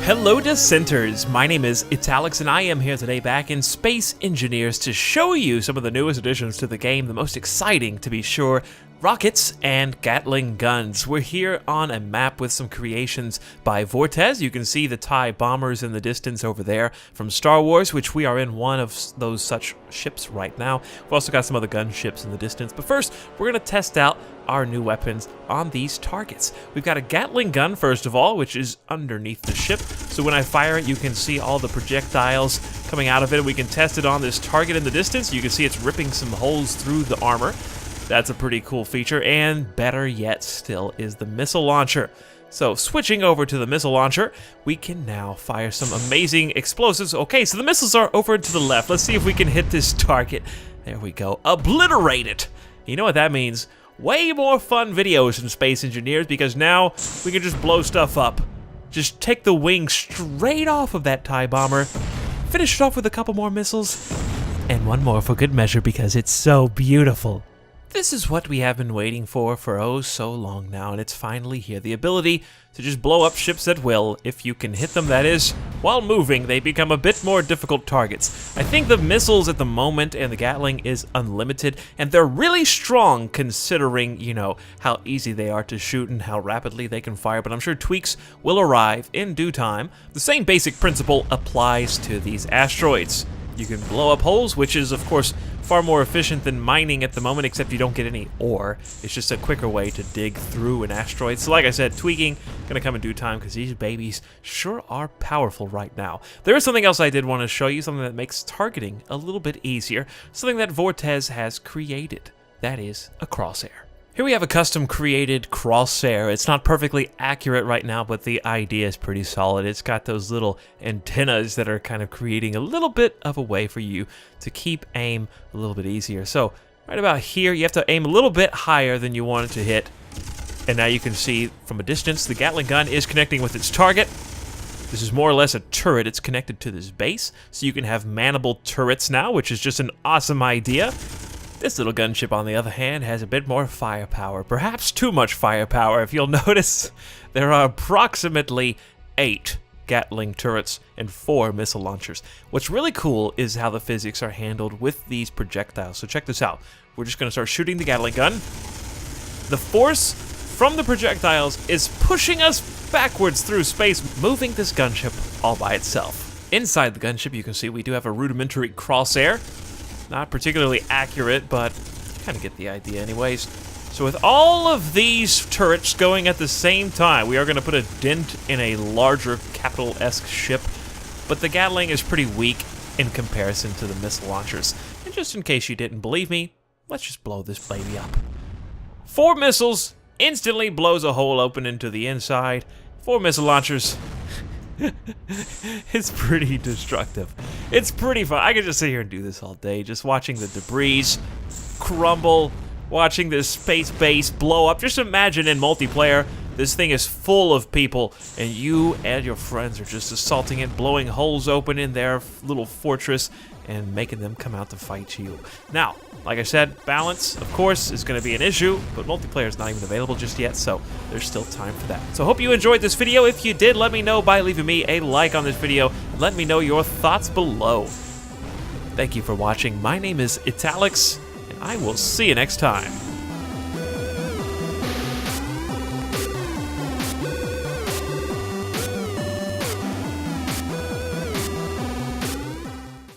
Hello Dissenters, my name is Alex and I am here today back in Space Engineers to show you some of the newest additions to the game, the most exciting to be sure, rockets and Gatling guns. We're here on a map with some creations by Vortez. You can see the TIE bombers in the distance over there from Star Wars, which we are in one of those such ships right now. We've also got some other gunships in the distance, but first we're going to test out our new weapons on these targets. We've got a Gatling gun first of all, which is underneath the ship, so when I fire it you can see all the projectiles coming out of it. We can test it on this target in the distance. You can see it's ripping some holes through the armor. That's a pretty cool feature, and better yet still is the missile launcher. So switching over to the missile launcher, we can now fire some amazing explosives. Okay, so the missiles are over to the left. Let's see if we can hit this target. There we go. Obliterate it! You know what that means? Way more fun videos in Space Engineers, because now we can just blow stuff up. Just take the wing straight off of that TIE bomber, finish it off with a couple more missiles, and one more for good measure because it's so beautiful. This is what we have been waiting for oh so long now, and it's finally here. The ability to just blow up ships at will. If you can hit them, that is, while moving, they become a bit more difficult targets. I think the missiles at the moment and the Gatling is unlimited, and they're really strong considering, you know, how easy they are to shoot and how rapidly they can fire, but I'm sure tweaks will arrive in due time. The same basic principle applies to these asteroids. You can blow up holes, which is, of course, far more efficient than mining at the moment, except you don't get any ore. It's just a quicker way to dig through an asteroid. So like I said, tweaking gonna come in due time because these babies sure are powerful right now. There is something else I did want to show you, something that makes targeting a little bit easier, something that Vortez has created. That is a crosshair. Here we have a custom created crosshair. It's not perfectly accurate right now, but the idea is pretty solid. It's got those little antennas that are kind of creating a little bit of a way for you to keep aim a little bit easier. So right about here, you have to aim a little bit higher than you want it to hit. And now you can see from a distance, the Gatling gun is connecting with its target. This is more or less a turret. It's connected to this base, so you can have manable turrets now, which is just an awesome idea. This little gunship, on the other hand, has a bit more firepower, perhaps too much firepower. If you'll notice, there are approximately 8 Gatling turrets and 4 missile launchers. What's really cool is how the physics are handled with these projectiles. So check this out. We're just going to start shooting the Gatling gun. The force from the projectiles is pushing us backwards through space, moving this gunship all by itself. Inside the gunship, you can see we do have a rudimentary crosshair. Not particularly accurate, but you kind of get the idea anyways. So with all of these turrets going at the same time, we are going to put a dent in a larger capital-esque ship, but the Gatling is pretty weak in comparison to the missile launchers. And just in case you didn't believe me, let's just blow this baby up. 4 missiles instantly blows a hole open into the inside. 4 missile launchers. It's pretty destructive. It's pretty fun. I could just sit here and do this all day, just watching the debris crumble, watching this space base blow up. Just imagine in multiplayer, this thing is full of people, and you and your friends are just assaulting it, blowing holes open in their little fortress, and making them come out to fight you. Now, like I said, balance, of course, is going to be an issue, but multiplayer is not even available just yet, so there's still time for that. So hope you enjoyed this video. If you did, let me know by leaving me a like on this video, and let me know your thoughts below. Thank you for watching. My name is Alex, and I will see you next time.